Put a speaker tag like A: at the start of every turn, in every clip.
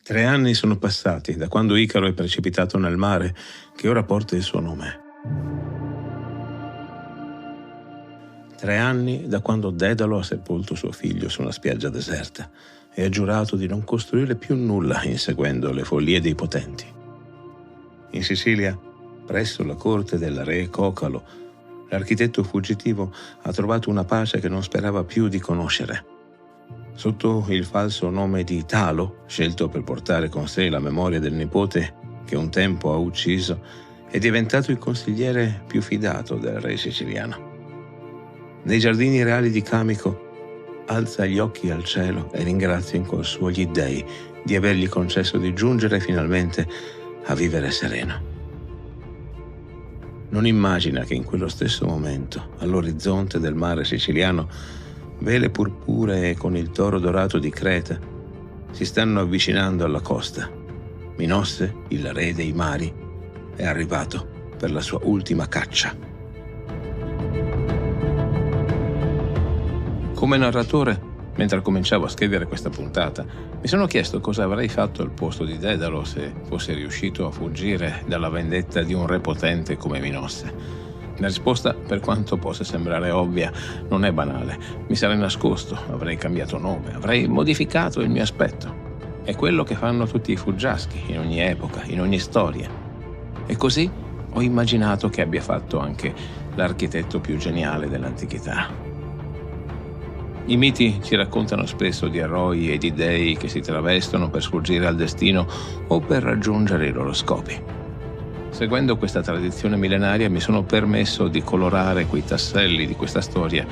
A: 3 anni sono passati da quando Icaro è precipitato nel mare, che ora porta il suo nome. 3 anni da quando Dedalo ha sepolto suo figlio su una spiaggia deserta e ha giurato di non costruire più nulla inseguendo le follie dei potenti. In Sicilia, presso la corte del re Cocalo, l'architetto fuggitivo ha trovato una pace che non sperava più di conoscere. Sotto il falso nome di Talo, scelto per portare con sé la memoria del nipote che un tempo ha ucciso, è diventato il consigliere più fidato del re siciliano. Nei giardini reali di Camico alza gli occhi al cielo e ringrazia in cor suo gli dèi di avergli concesso di giungere finalmente a vivere sereno. Non immagina che in quello stesso momento, all'orizzonte del mare siciliano, vele purpuree con il toro dorato di Creta si stanno avvicinando alla costa. Minosse, il re dei mari, è arrivato per la sua ultima caccia. Come narratore, mentre cominciavo a scrivere questa puntata, mi sono chiesto cosa avrei fatto al posto di Dedalo se fossi riuscito a fuggire dalla vendetta di un re potente come Minosse. La risposta, per quanto possa sembrare ovvia, non è banale. Mi sarei nascosto, avrei cambiato nome, avrei modificato il mio aspetto. È quello che fanno tutti i fuggiaschi, in ogni epoca, in ogni storia. E così ho immaginato che abbia fatto anche l'architetto più geniale dell'antichità. I miti ci raccontano spesso di eroi e di dei che si travestono per sfuggire al destino o per raggiungere i loro scopi. Seguendo questa tradizione millenaria mi sono permesso di colorare quei tasselli di questa storia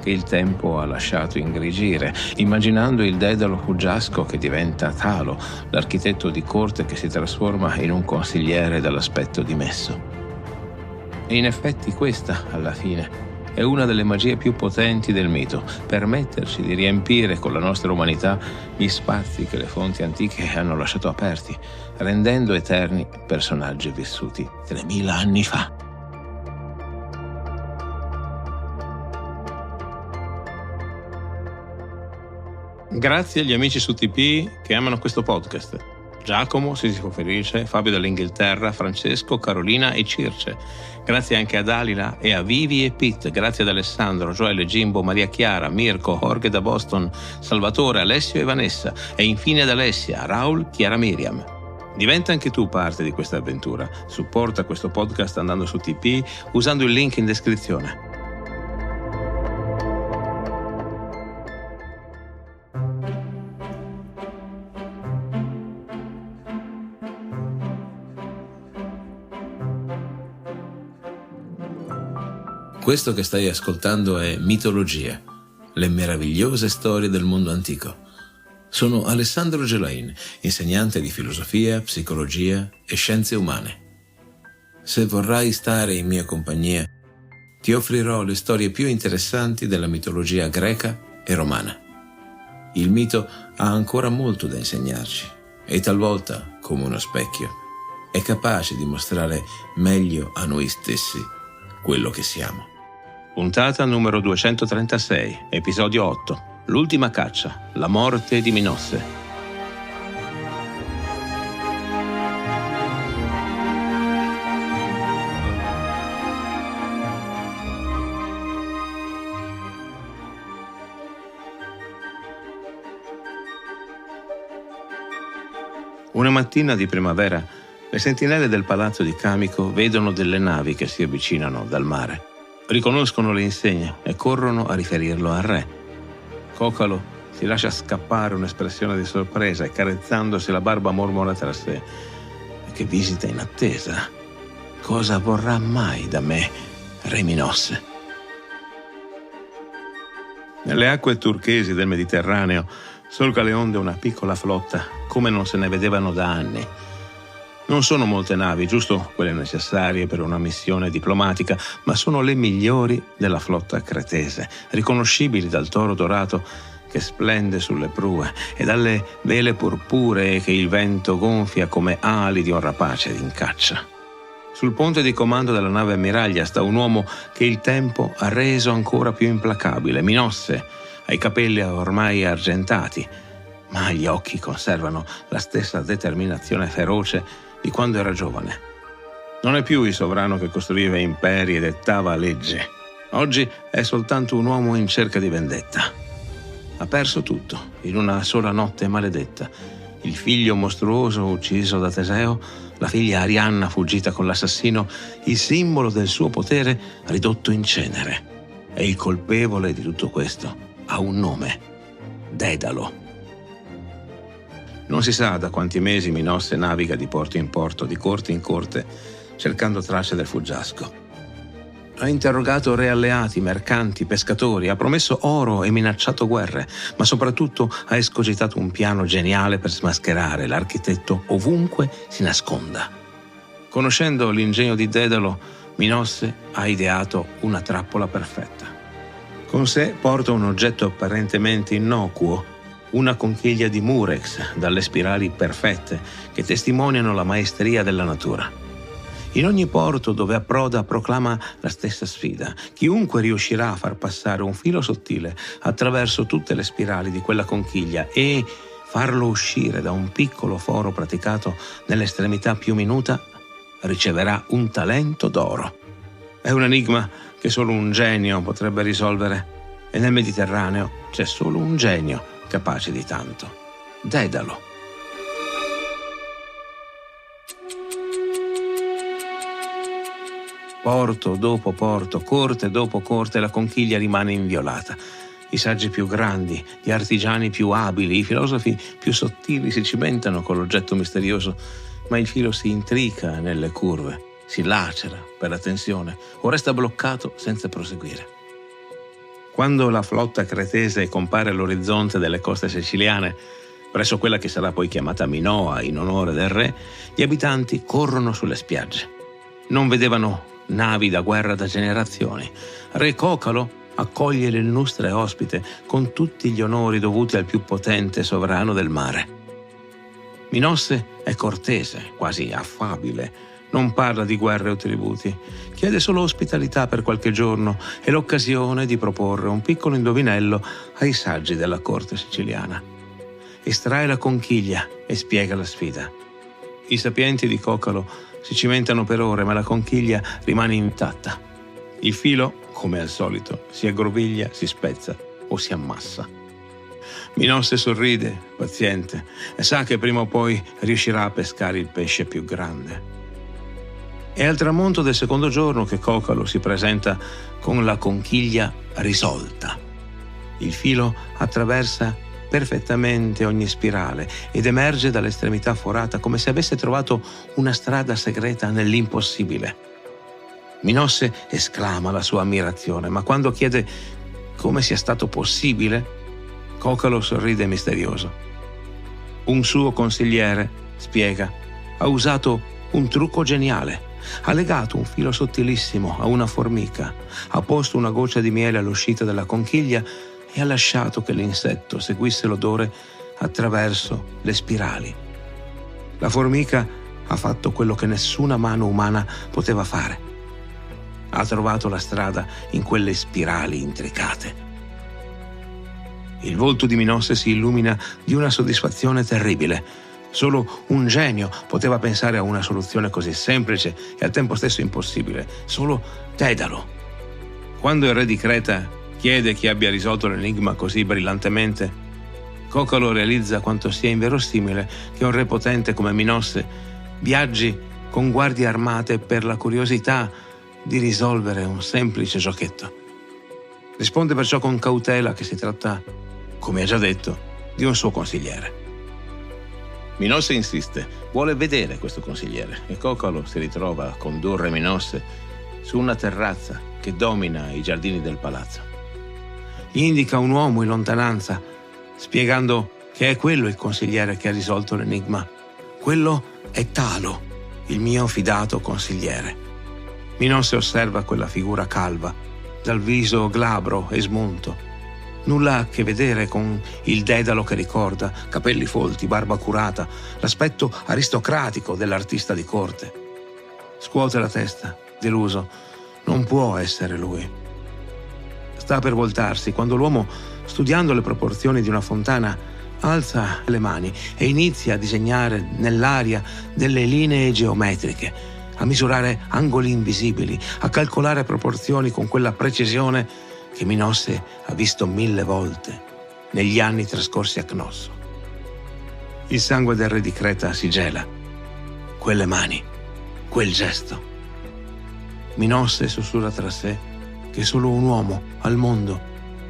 A: che il tempo ha lasciato ingrigire, immaginando il Dedalo fuggiasco che diventa Talo, l'architetto di corte che si trasforma in un consigliere dall'aspetto dimesso. E in effetti questa, alla fine, è una delle magie più potenti del mito, permetterci di riempire con la nostra umanità gli spazi che le fonti antiche hanno lasciato aperti, rendendo eterni personaggi vissuti 3000 anni fa. Grazie agli amici su TP che amano questo podcast. Giacomo, Sisifo Felice, Fabio dall'Inghilterra, Francesco, Carolina e Circe. Grazie anche a Dalila e a Vivi e Pete. Grazie ad Alessandro, Joele, Jimbo, Maria Chiara, Mirko, Jorge da Boston, Salvatore, Alessio e Vanessa. E infine ad Alessia, Raul, Chiara Miriam. Diventa anche tu parte di questa avventura. Supporta questo podcast andando su TP usando il link in descrizione. Questo che stai ascoltando è Mitologia, le meravigliose storie del mondo antico. Sono Alessandro Gelain, insegnante di filosofia, psicologia e scienze umane. Se vorrai stare in mia compagnia, ti offrirò le storie più interessanti della mitologia greca e romana. Il mito ha ancora molto da insegnarci e talvolta, come uno specchio, è capace di mostrare meglio a noi stessi quello che siamo. Puntata numero 236, episodio 8. L'ultima caccia, la morte di Minosse. Una mattina di primavera, le sentinelle del palazzo di Camico vedono delle navi che si avvicinano dal mare. Riconoscono le insegne e corrono a riferirlo al re. Cocalo si lascia scappare un'espressione di sorpresa e carezzandosi la barba mormora tra sé: che visita inattesa! Cosa vorrà mai da me, re Minosse? Nelle acque turchesi del Mediterraneo solca le onde una piccola flotta come non se ne vedevano da anni. Non sono molte navi, giusto quelle necessarie per una missione diplomatica, ma sono le migliori della flotta cretese, riconoscibili dal toro dorato che splende sulle prue e dalle vele purpuree che il vento gonfia come ali di un rapace in caccia. Sul ponte di comando della nave ammiraglia sta un uomo che il tempo ha reso ancora più implacabile, Minosse, ai capelli ormai argentati, ma gli occhi conservano la stessa determinazione feroce di quando era giovane. Non è più il sovrano che costruiva imperi e dettava legge. Oggi è soltanto un uomo in cerca di vendetta. Ha perso tutto in una sola notte maledetta. Il figlio mostruoso ucciso da Teseo, la figlia Arianna fuggita con l'assassino, il simbolo del suo potere ridotto in cenere. E il colpevole di tutto questo ha un nome: Dedalo. Non si sa da quanti mesi Minosse naviga di porto in porto, di corte in corte, cercando tracce del fuggiasco. Ha interrogato re alleati, mercanti, pescatori, ha promesso oro e minacciato guerre, ma soprattutto ha escogitato un piano geniale per smascherare l'architetto ovunque si nasconda. Conoscendo l'ingegno di Dedalo, Minosse ha ideato una trappola perfetta. Con sé porta un oggetto apparentemente innocuo, una conchiglia di murex dalle spirali perfette che testimoniano la maestria della natura. In ogni porto dove approda proclama la stessa sfida. Chiunque riuscirà a far passare un filo sottile attraverso tutte le spirali di quella conchiglia e farlo uscire da un piccolo foro praticato nell'estremità più minuta riceverà un talento d'oro. È un enigma che solo un genio potrebbe risolvere, e nel Mediterraneo c'è solo un genio capace di tanto: Dedalo. Porto dopo porto, corte dopo corte, la conchiglia rimane inviolata. I saggi più grandi, gli artigiani più abili, i filosofi più sottili si cimentano con l'oggetto misterioso, ma il filo si intrica nelle curve, si lacera per la tensione o resta bloccato senza proseguire. Quando la flotta cretese compare all'orizzonte delle coste siciliane, presso quella che sarà poi chiamata Minoa in onore del re, gli abitanti corrono sulle spiagge. Non vedevano navi da guerra da generazioni. Re Cocalo accoglie l'illustre ospite con tutti gli onori dovuti al più potente sovrano del mare. Minosse è cortese, quasi affabile. Non parla di guerre o tributi, chiede solo ospitalità per qualche giorno e l'occasione di proporre un piccolo indovinello ai saggi della corte siciliana. Estrae la conchiglia e spiega la sfida. I sapienti di Cocalo si cimentano per ore, ma la conchiglia rimane intatta. Il filo, come al solito, si aggroviglia, si spezza o si ammassa. Minosse sorride, paziente, e sa che prima o poi riuscirà a pescare il pesce più grande. È al tramonto del secondo giorno che Cocalo si presenta con la conchiglia risolta. Il filo attraversa perfettamente ogni spirale ed emerge dall'estremità forata come se avesse trovato una strada segreta nell'impossibile. Minosse esclama la sua ammirazione, ma quando chiede come sia stato possibile, Cocalo sorride misterioso. Un suo consigliere, spiega, ha usato un trucco geniale. Ha legato un filo sottilissimo a una formica, ha posto una goccia di miele all'uscita della conchiglia e ha lasciato che l'insetto seguisse l'odore attraverso le spirali. La formica ha fatto quello che nessuna mano umana poteva fare. Ha trovato la strada in quelle spirali intricate. Il volto di Minosse si illumina di una soddisfazione terribile. Solo un genio poteva pensare a una soluzione così semplice e al tempo stesso impossibile. Solo Dedalo. Quando il re di Creta chiede chi abbia risolto l'enigma così brillantemente, Cocalo realizza quanto sia inverosimile che un re potente come Minosse viaggi con guardie armate per la curiosità di risolvere un semplice giochetto. Risponde perciò con cautela che si tratta, come ha già detto, di un suo consigliere. Minosse insiste, vuole vedere questo consigliere e Cocalo si ritrova a condurre Minosse su una terrazza che domina i giardini del palazzo. Gli indica un uomo in lontananza, spiegando che è quello il consigliere che ha risolto l'enigma. Quello è Talo, il mio fidato consigliere. Minosse osserva quella figura calva, dal viso glabro e smunto. Nulla a che vedere con il Dedalo che ricorda, capelli folti, barba curata, l'aspetto aristocratico dell'artista di corte. Scuote la testa, deluso. Non può essere lui. Sta per voltarsi quando l'uomo, studiando le proporzioni di una fontana,
B: alza le mani e inizia a disegnare nell'aria delle linee geometriche, a misurare angoli invisibili, a calcolare proporzioni con quella precisione che Minosse ha visto 1000 volte negli anni trascorsi a Cnosso. Il sangue del re di Creta si gela. Quelle mani, quel gesto. Minosse sussurra tra sé che solo un uomo al mondo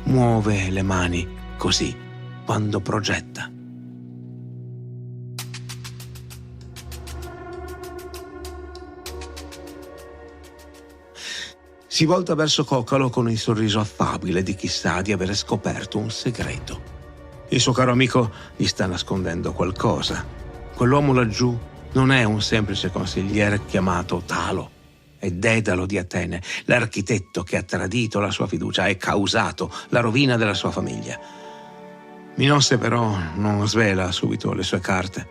B: muove le mani così quando progetta. Si volta verso Cocalo con il sorriso affabile di chi sa di avere scoperto un segreto. Il suo caro amico gli sta nascondendo qualcosa. Quell'uomo laggiù non è un semplice consigliere chiamato Talo. È Dedalo di Atene, l'architetto che ha tradito la sua fiducia e causato la rovina della sua famiglia. Minosse però non svela subito le sue carte.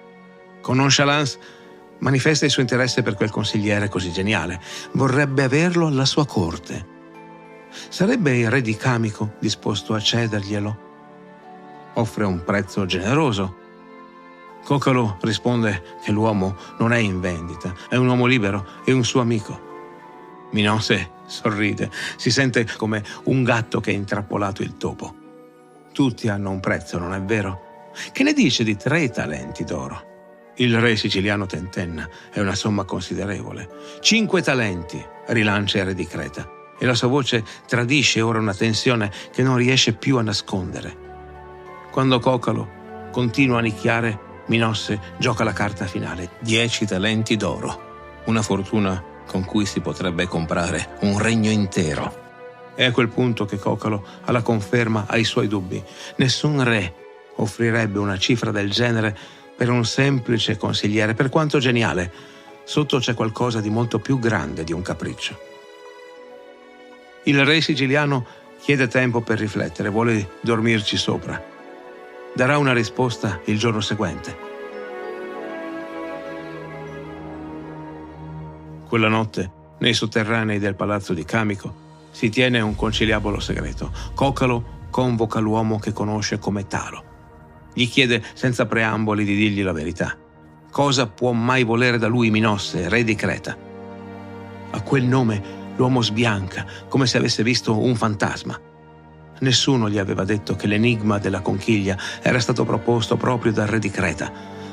B: Con nonchalance manifesta il suo interesse per quel consigliere così geniale. Vorrebbe averlo alla sua corte. Sarebbe il re di Camico disposto a cederglielo? Offre un prezzo generoso. Cocalo risponde che l'uomo non è in vendita, è un uomo libero e un suo amico. Minosse sorride, si sente come un gatto che ha intrappolato il topo. Tutti hanno un prezzo, non è vero? Che ne dice di 3 talenti d'oro? Il re siciliano tentenna, è una somma considerevole. 5 talenti, rilancia il re di Creta, e la sua voce tradisce ora una tensione che non riesce più a nascondere. Quando Cocalo continua a nicchiare, Minosse gioca la carta finale. 10 talenti d'oro, una fortuna con cui si potrebbe comprare un regno intero. È a quel punto che Cocalo ha la conferma ai suoi dubbi. Nessun re offrirebbe una cifra del genere per un semplice consigliere, per quanto geniale. Sotto c'è qualcosa di molto più grande di un capriccio. Il re siciliano chiede tempo per riflettere, vuole dormirci sopra. Darà una risposta il giorno seguente. Quella notte, nei sotterranei del palazzo di Camico, si tiene un conciliabolo segreto. Cocalo convoca l'uomo che conosce come Talo. Gli chiede senza preamboli di dirgli la verità. Cosa può mai volere da lui Minosse, re di Creta? A quel nome l'uomo sbianca, come se avesse visto un fantasma. Nessuno gli aveva detto che l'enigma della conchiglia era stato proposto proprio dal re di Creta.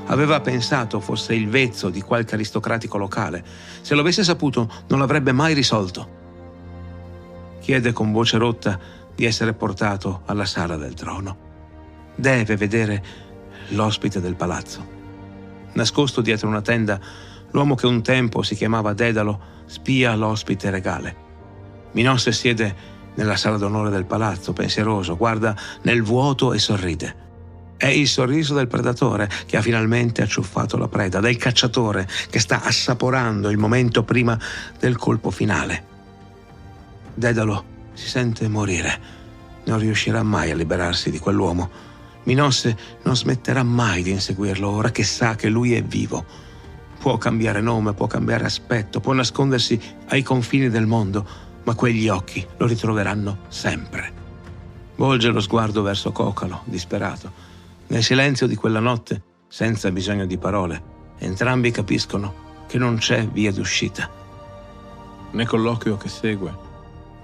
B: Aveva pensato fosse il vezzo di qualche aristocratico locale. Se lo avesse saputo, non l'avrebbe mai risolto. Chiede con voce rotta di essere portato alla sala del trono. Deve vedere l'ospite del palazzo. Nascosto dietro una tenda, l'uomo che un tempo si chiamava Dedalo spia l'ospite regale. Minosse siede nella sala d'onore del palazzo, pensieroso, guarda nel vuoto e sorride. È il sorriso del predatore che ha finalmente acciuffato la preda, del cacciatore che sta assaporando il momento prima del colpo finale. Dedalo si sente morire. Non riuscirà mai a liberarsi di quell'uomo. Minosse non smetterà mai di inseguirlo ora che sa che lui è vivo. Può cambiare nome, può cambiare aspetto, può nascondersi ai confini del mondo, ma quegli occhi lo ritroveranno sempre. Volge lo sguardo verso Cocalo, disperato. Nel silenzio di quella notte, senza bisogno di parole, entrambi capiscono che non c'è via d'uscita. Nel colloquio che segue,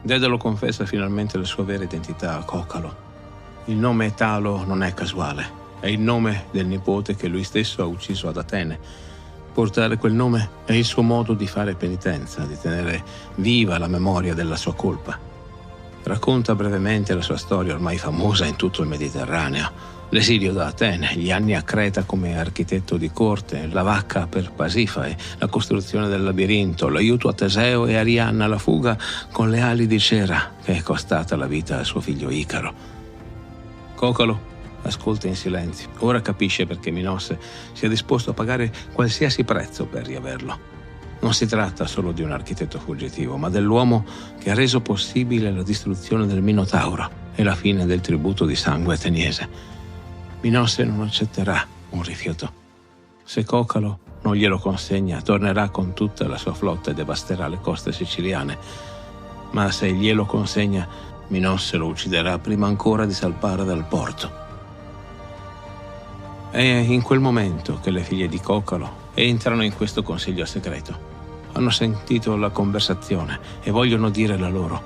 B: Dedalo confessa finalmente la sua vera identità a Cocalo. Il nome Talo non è casuale, è il nome del nipote che lui stesso ha ucciso ad Atene. Portare quel nome è il suo modo di fare penitenza, di tenere viva la memoria della sua colpa. Racconta brevemente la sua storia ormai famosa in tutto il Mediterraneo. L'esilio da Atene, gli anni a Creta come architetto di corte, la vacca per Pasifae, la costruzione del labirinto, l'aiuto a Teseo e Arianna alla fuga con le ali di cera che è costata la vita al suo figlio Icaro. Cocalo ascolta in silenzio. Ora capisce perché Minosse sia disposto a pagare qualsiasi prezzo per riaverlo. Non si tratta solo di un architetto fuggitivo, ma dell'uomo che ha reso possibile la distruzione del Minotauro e la fine del tributo di sangue ateniese. Minosse non accetterà un rifiuto. Se Cocalo non glielo consegna, tornerà con tutta la sua flotta e devasterà le coste siciliane. Ma se glielo consegna, Minosse lo ucciderà prima ancora di salpare dal porto.
A: È in quel momento che le figlie di Cocalo entrano in questo consiglio segreto. Hanno sentito la conversazione e vogliono dire la loro.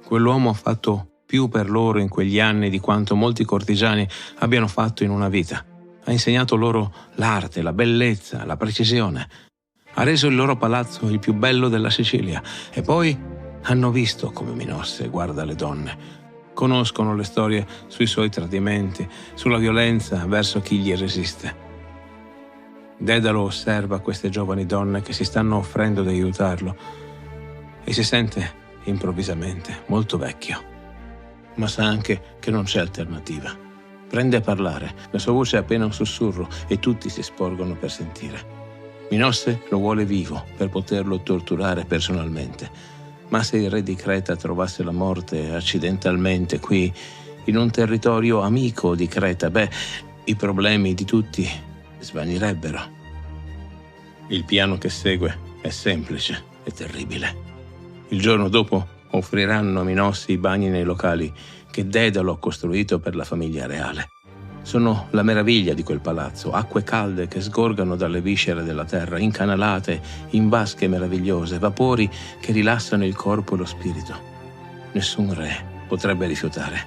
A: Quell'uomo ha fatto più per loro in quegli anni di quanto molti cortigiani abbiano fatto in una vita. Ha insegnato loro l'arte, la bellezza, la precisione. Ha reso il loro palazzo il più bello della Sicilia. E poi hanno visto come Minosse guarda le donne. Conoscono le storie sui suoi tradimenti, sulla violenza verso chi gli resiste. Dedalo osserva queste giovani donne che si stanno offrendo di aiutarlo e si sente improvvisamente molto vecchio, ma sa anche che non c'è alternativa. Prende a parlare, la sua voce è appena un sussurro e tutti si sporgono per sentire. Minosse lo vuole vivo per poterlo torturare personalmente, ma se il re di Creta trovasse la morte accidentalmente qui, in un territorio amico di Creta, i problemi di tutti svanirebbero. Il piano che segue è semplice e terribile. Il giorno dopo offriranno a Minosse i bagni nei locali che Dedalo ha costruito per la famiglia reale. Sono la meraviglia di quel palazzo, acque calde che sgorgano dalle viscere della terra, incanalate in vasche meravigliose, vapori che rilassano il corpo e lo spirito. Nessun re potrebbe rifiutare.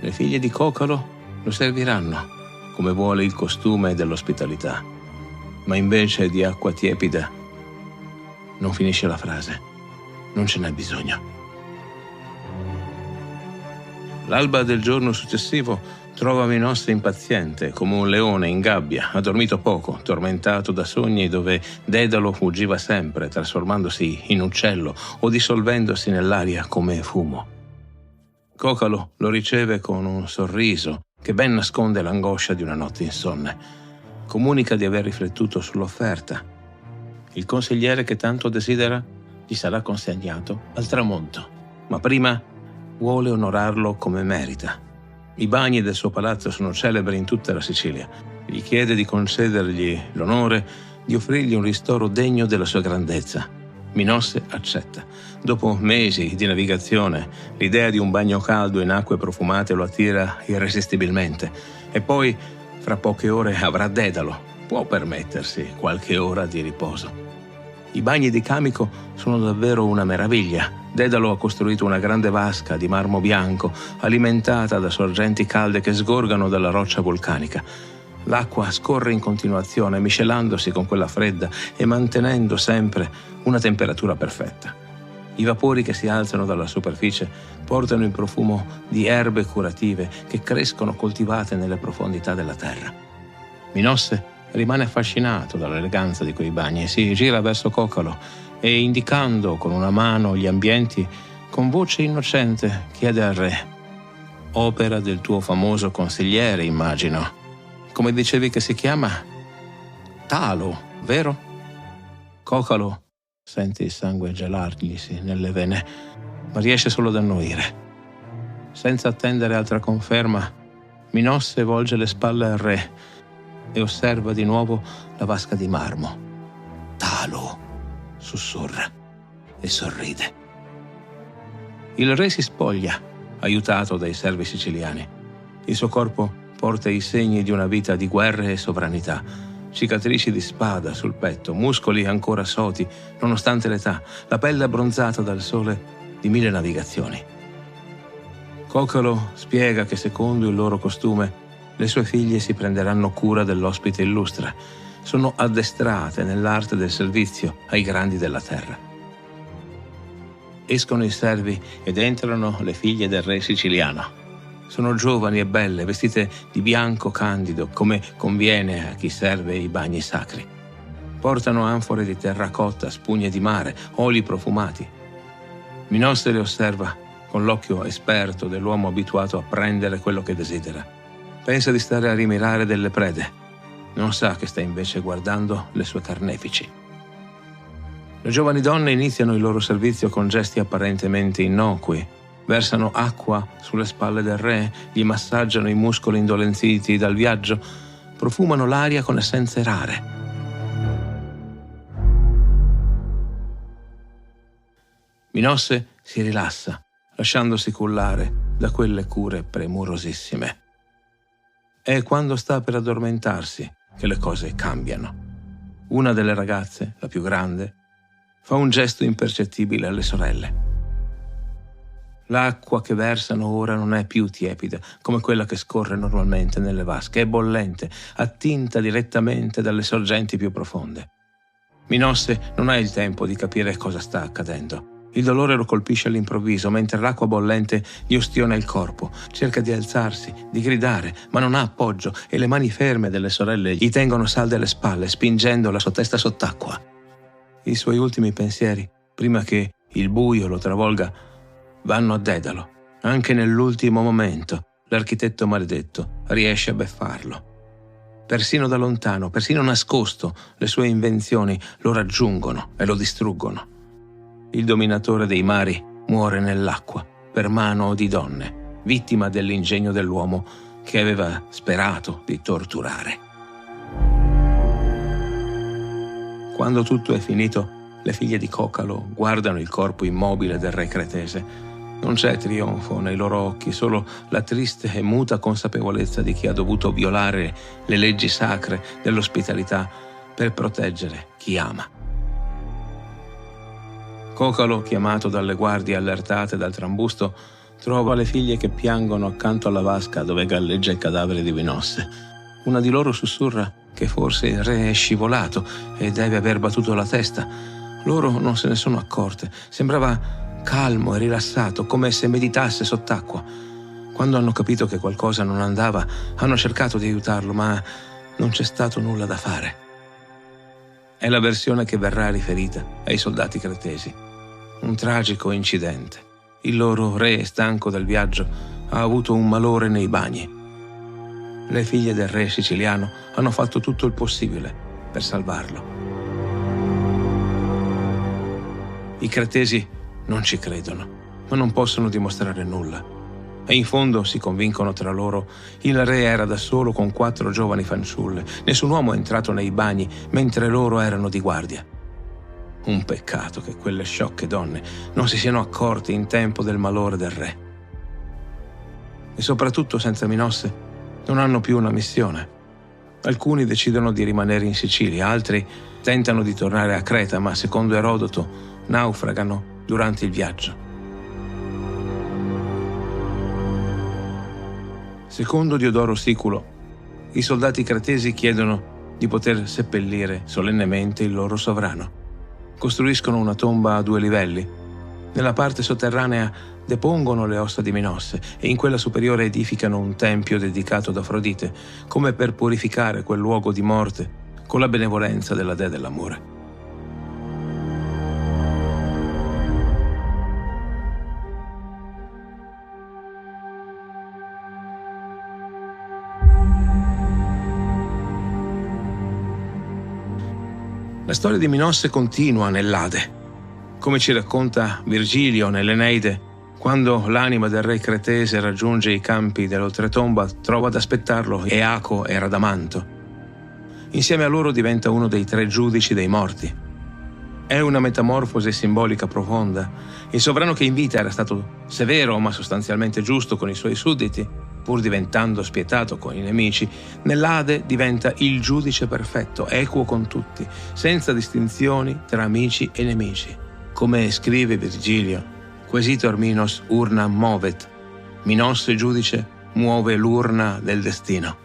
A: Le figlie di Cocalo lo serviranno, come vuole il costume dell'ospitalità. Ma invece di acqua tiepida, non finisce la frase. Non ce n'è bisogno. L'alba del giorno successivo trova Minosse impaziente, come un leone in gabbia. Ha dormito poco, tormentato da sogni dove Dedalo fuggiva sempre, trasformandosi in uccello o dissolvendosi nell'aria come fumo. Cocalo lo riceve con un sorriso che ben nasconde l'angoscia di una notte insonne. Comunica di aver riflettuto sull'offerta. Il consigliere che tanto desidera gli sarà consegnato al tramonto, ma prima vuole onorarlo come merita. I bagni del suo palazzo sono celebri in tutta la Sicilia. Gli chiede di concedergli l'onore di offrirgli un ristoro degno della sua grandezza. Minosse accetta. Dopo mesi di navigazione, l'idea di un bagno caldo in acque profumate lo attira irresistibilmente. E poi, fra poche ore, avrà Dedalo. Può permettersi qualche ora di riposo. I bagni di Camico sono davvero una meraviglia. Dedalo ha costruito una grande vasca di marmo bianco, alimentata da sorgenti calde che sgorgano dalla roccia vulcanica. L'acqua scorre in continuazione, miscelandosi con quella fredda e mantenendo sempre una temperatura perfetta. I vapori che si alzano dalla superficie portano il profumo di erbe curative che crescono coltivate nelle profondità della terra. Minosse rimane affascinato dall'eleganza di quei bagni e si gira verso Cocalo e, indicando con una mano gli ambienti, con voce innocente chiede al re: «Opera del tuo famoso consigliere, immagino. Come dicevi che si chiama? Talo, vero?» Cocalo sente il sangue gelarglisi nelle vene, ma riesce solo ad annuire. Senza attendere altra conferma, Minosse volge le spalle al re e osserva di nuovo la vasca di marmo. «Talo», sussurra e sorride. Il re si spoglia, aiutato dai servi siciliani. Il suo corpo porta i segni di una vita di guerre e sovranità. Cicatrici di spada sul petto, muscoli ancora soti, nonostante l'età, la pelle abbronzata dal sole di 1000 navigazioni. Cocalo spiega che secondo il loro costume le sue figlie si prenderanno cura dell'ospite illustre. Sono addestrate nell'arte del servizio ai grandi della terra. Escono i servi ed entrano le figlie del re siciliano. Sono giovani e belle, vestite di bianco candido, come conviene a chi serve i bagni sacri. Portano anfore di terracotta, spugne di mare, oli profumati. Minosse le osserva con l'occhio esperto dell'uomo abituato a prendere quello che desidera. Pensa di stare a rimirare delle prede. Non sa che sta invece guardando le sue carnefici. Le giovani donne iniziano il loro servizio con gesti apparentemente innocui. Versano acqua sulle spalle del re, gli massaggiano i muscoli indolenziti dal viaggio, profumano l'aria con essenze rare. Minosse si rilassa, lasciandosi cullare da quelle cure premurosissime. È quando sta per addormentarsi che le cose cambiano. Una delle ragazze, la più grande, fa un gesto impercettibile alle sorelle. L'acqua che versano ora non è più tiepida come quella che scorre normalmente nelle vasche, è bollente, attinta direttamente dalle sorgenti più profonde. Minosse non ha il tempo di capire cosa sta accadendo. Il dolore lo colpisce all'improvviso, mentre l'acqua bollente gli ustiona il corpo. Cerca di alzarsi, di gridare, ma non ha appoggio e le mani ferme delle sorelle gli tengono salde alle spalle, spingendo la sua testa sott'acqua. I suoi ultimi pensieri, prima che il buio lo travolga, vanno a Dedalo. Anche nell'ultimo momento, l'architetto maledetto riesce a beffarlo. Persino da lontano, persino nascosto, le sue invenzioni lo raggiungono e lo distruggono. Il dominatore dei mari muore nell'acqua, per mano di donne, vittima dell'ingegno dell'uomo che aveva sperato di torturare. Quando tutto è finito, le figlie di Cocalo guardano il corpo immobile del re cretese. Non c'è trionfo nei loro occhi, solo la triste e muta consapevolezza di chi ha dovuto violare le leggi sacre dell'ospitalità per proteggere chi ama. Cocalo, chiamato dalle guardie allertate dal trambusto, trova le figlie che piangono accanto alla vasca dove galleggia il cadavere di Minosse. Una di loro sussurra che forse il re è scivolato e deve aver battuto la testa. Loro non se ne sono accorte. Sembrava calmo e rilassato, come se meditasse sott'acqua. Quando hanno capito che qualcosa non andava, hanno cercato di aiutarlo, ma non c'è stato nulla da fare. È la versione che verrà riferita ai soldati cretesi. Un tragico incidente. Il loro re, stanco del viaggio, ha avuto un malore nei bagni. Le figlie del re siciliano hanno fatto tutto il possibile per salvarlo. I cretesi non ci credono, ma non possono dimostrare nulla. E in fondo si convincono tra loro: il re era da solo con 4 giovani fanciulle. Nessun uomo è entrato nei bagni mentre loro erano di guardia. Un peccato che quelle sciocche donne non si siano accorte in tempo del malore del re. E soprattutto, senza Minosse, non hanno più una missione. Alcuni decidono di rimanere in Sicilia, altri tentano di tornare a Creta, ma secondo Erodoto naufragano durante il viaggio. Secondo Diodoro Siculo, i soldati cretesi chiedono di poter seppellire solennemente il loro sovrano. Costruiscono una tomba a 2 livelli. Nella parte sotterranea depongono le ossa di Minosse e in quella superiore edificano un tempio dedicato ad Afrodite, come per purificare quel luogo di morte con la benevolenza della dea dell'amore. La storia di Minosse continua nell'Ade. Come ci racconta Virgilio nell'Eneide, quando l'anima del re cretese raggiunge i campi dell'oltretomba, trova ad aspettarlo Eaco e Radamanto. Insieme a loro diventa uno dei 3 giudici dei morti. È una metamorfosi simbolica profonda. Il sovrano che in vita era stato severo ma sostanzialmente giusto con i suoi sudditi, pur diventando spietato con i nemici, nell'Ade diventa il giudice perfetto, equo con tutti, senza distinzioni tra amici e nemici. Come scrive Virgilio: Quesitor Minos urna movet. Minosse giudice muove l'urna del destino.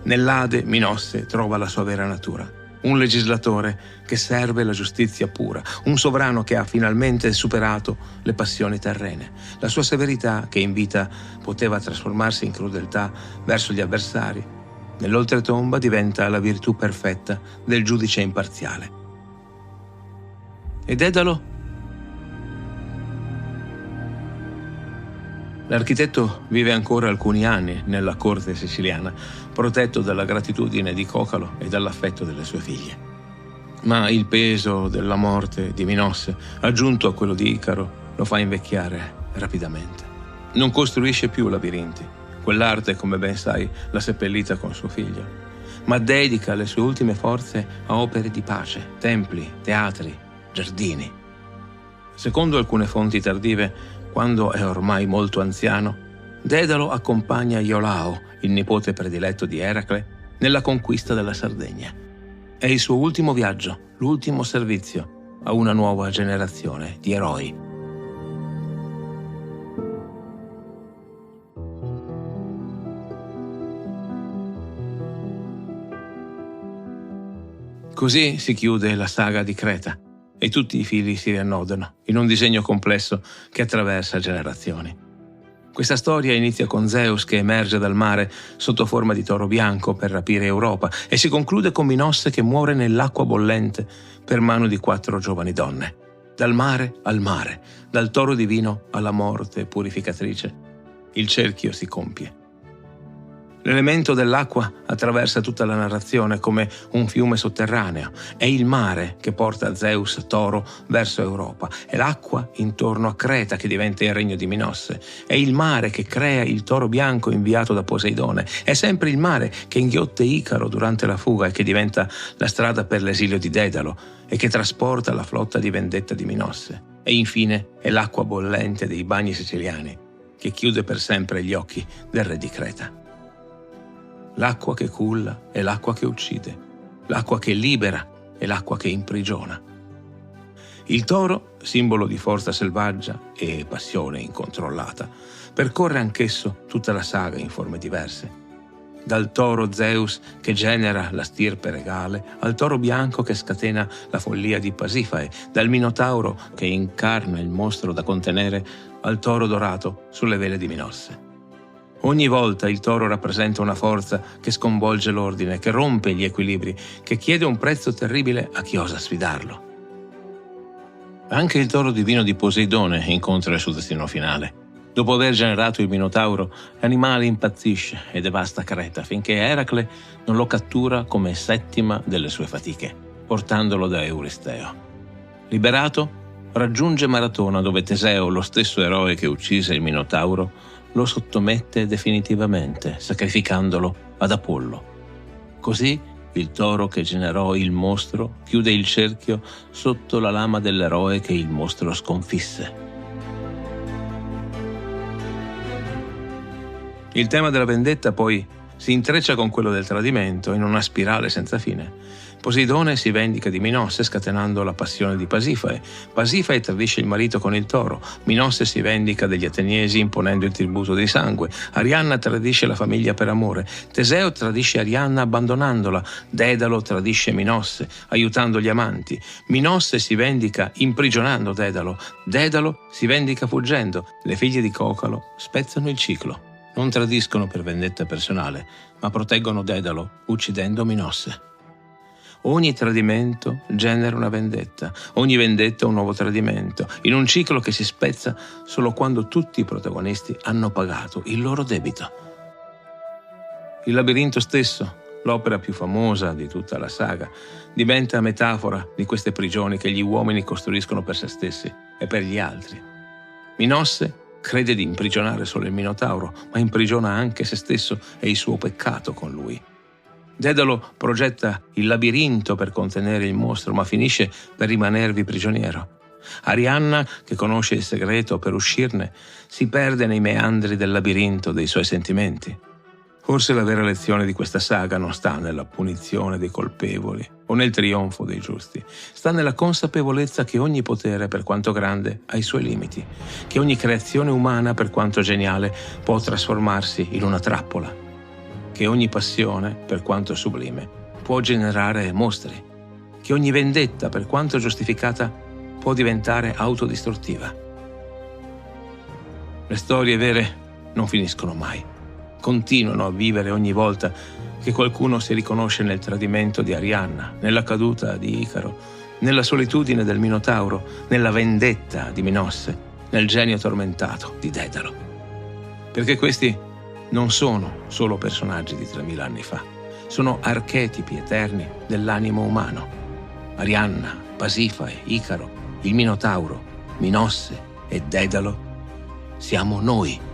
A: Nell'Ade Minosse trova la sua vera natura. Un legislatore che serve la giustizia pura, un sovrano che ha finalmente superato le passioni terrene. La sua severità, che in vita poteva trasformarsi in crudeltà verso gli avversari, nell'oltretomba diventa la virtù perfetta del giudice imparziale. E Dedalo? L'architetto vive ancora alcuni anni nella corte siciliana, protetto dalla gratitudine di Cocalo e dall'affetto delle sue figlie. Ma il peso della morte di Minosse, aggiunto a quello di Icaro, lo fa invecchiare rapidamente. Non costruisce più labirinti, quell'arte, come ben sai, l'ha seppellita con suo figlio, ma dedica le sue ultime forze a opere di pace, templi, teatri, giardini. Secondo alcune fonti tardive, quando è ormai molto anziano, Dedalo accompagna Iolao, il nipote prediletto di Eracle, nella conquista della Sardegna. È il suo ultimo viaggio, l'ultimo servizio a una nuova generazione di eroi. Così si chiude la saga di Creta e tutti i fili si riannodano in un disegno complesso che attraversa generazioni. Questa storia inizia con Zeus che emerge dal mare sotto forma di toro bianco per rapire Europa e si conclude con Minosse che muore nell'acqua bollente per mano di 4 giovani donne. Dal mare al mare, dal toro divino alla morte purificatrice, il cerchio si compie. L'elemento dell'acqua attraversa tutta la narrazione come un fiume sotterraneo. È il mare che porta Zeus toro verso Europa. È l'acqua intorno a Creta che diventa il regno di Minosse. È il mare che crea il toro bianco inviato da Poseidone. È sempre il mare che inghiotte Icaro durante la fuga e che diventa la strada per l'esilio di Dedalo e che trasporta la flotta di vendetta di Minosse. E infine è l'acqua bollente dei bagni siciliani che chiude per sempre gli occhi del re di Creta. L'acqua che culla è l'acqua che uccide, l'acqua che libera è l'acqua che imprigiona. Il toro, simbolo di forza selvaggia e passione incontrollata, percorre anch'esso tutta la saga in forme diverse. Dal toro Zeus che genera la stirpe regale, al toro bianco che scatena la follia di Pasifae, dal Minotauro che incarna il mostro da contenere, al toro dorato sulle vele di Minosse. Ogni volta il toro rappresenta una forza che sconvolge l'ordine, che rompe gli equilibri, che chiede un prezzo terribile a chi osa sfidarlo. Anche il toro divino di Poseidone incontra il suo destino finale. Dopo aver generato il Minotauro, l'animale impazzisce e devasta Creta finché Eracle non lo cattura come settima delle sue fatiche, portandolo da Euristeo. Liberato, raggiunge Maratona dove Teseo, lo stesso eroe che uccise il Minotauro, lo sottomette definitivamente, sacrificandolo ad Apollo. Così il toro che generò il mostro chiude il cerchio sotto la lama dell'eroe che il mostro sconfisse. Il tema della vendetta poi si intreccia con quello del tradimento in una spirale senza fine. Poseidone si vendica di Minosse scatenando la passione di Pasifae. Pasifae tradisce il marito con il toro. Minosse si vendica degli ateniesi imponendo il tributo di sangue. Arianna tradisce la famiglia per amore. Teseo tradisce Arianna abbandonandola. Dedalo tradisce Minosse, aiutando gli amanti. Minosse si vendica imprigionando Dedalo. Dedalo si vendica fuggendo. Le figlie di Cocalo spezzano il ciclo. Non tradiscono per vendetta personale, ma proteggono Dedalo, uccidendo Minosse. Ogni tradimento genera una vendetta, ogni vendetta un nuovo tradimento, in un ciclo che si spezza solo quando tutti i protagonisti hanno pagato il loro debito. Il labirinto stesso, l'opera più famosa di tutta la saga, diventa metafora di queste prigioni che gli uomini costruiscono per se stessi e per gli altri. Minosse crede di imprigionare solo il Minotauro, ma imprigiona anche se stesso e il suo peccato con lui. Dedalo progetta il labirinto per contenere il mostro, ma finisce per rimanervi prigioniero. Arianna, che conosce il segreto per uscirne, si perde nei meandri del labirinto dei suoi sentimenti. Forse la vera lezione di questa saga non sta nella punizione dei colpevoli o nel trionfo dei giusti. Sta nella consapevolezza che ogni potere, per quanto grande, ha i suoi limiti, che ogni creazione umana, per quanto geniale, può trasformarsi in una trappola, che ogni passione, per quanto sublime, può generare mostri, che ogni vendetta, per quanto giustificata, può diventare autodistruttiva. Le storie vere non finiscono mai. Continuano a vivere ogni volta che qualcuno si riconosce nel tradimento di Arianna, nella caduta di Icaro, nella solitudine del Minotauro, nella vendetta di Minosse, nel genio tormentato di Dedalo. Perché questi non sono solo personaggi di 3000 anni fa, sono archetipi eterni dell'animo umano. Arianna, Pasifae, Icaro, il Minotauro, Minosse e Dedalo siamo noi.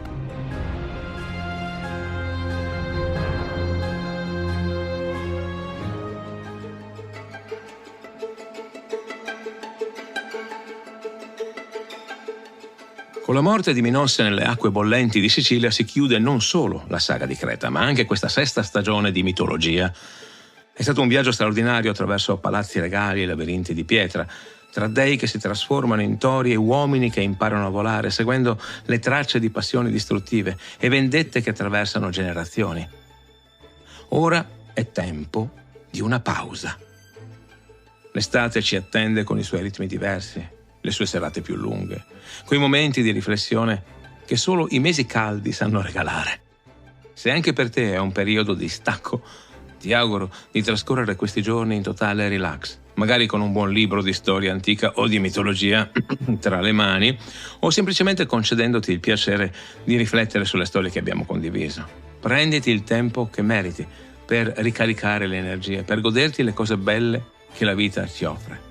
A: Con la morte di Minosse nelle acque bollenti di Sicilia si chiude non solo la saga di Creta, ma anche questa sesta stagione di mitologia. È stato un viaggio straordinario attraverso palazzi regali e labirinti di pietra, tra dei che si trasformano in tori e uomini che imparano a volare, seguendo le tracce di passioni distruttive e vendette che attraversano generazioni. Ora è tempo di una pausa. L'estate ci attende con i suoi ritmi diversi, le sue serate più lunghe, quei momenti di riflessione che solo i mesi caldi sanno regalare. Se anche per te è un periodo di stacco, ti auguro di trascorrere questi giorni in totale relax, magari con un buon libro di storia antica o di mitologia tra le mani, o semplicemente concedendoti il piacere di riflettere sulle storie che abbiamo condiviso. Prenditi il tempo che meriti per ricaricare le energie, per goderti le cose belle che la vita ti offre.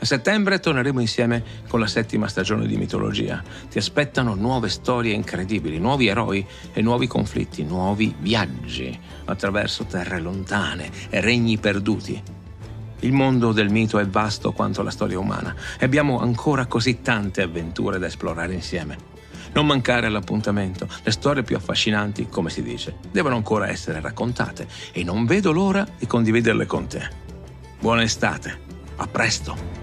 A: A settembre torneremo insieme con la 7ª stagione di mitologia. Ti aspettano nuove storie incredibili, nuovi eroi e nuovi conflitti, nuovi viaggi attraverso terre lontane e regni perduti. Il mondo del mito è vasto quanto la storia umana e abbiamo ancora così tante avventure da esplorare insieme. Non mancare all'appuntamento, le storie più affascinanti, come si dice, devono ancora essere raccontate e non vedo l'ora di condividerle con te. Buona estate, a presto!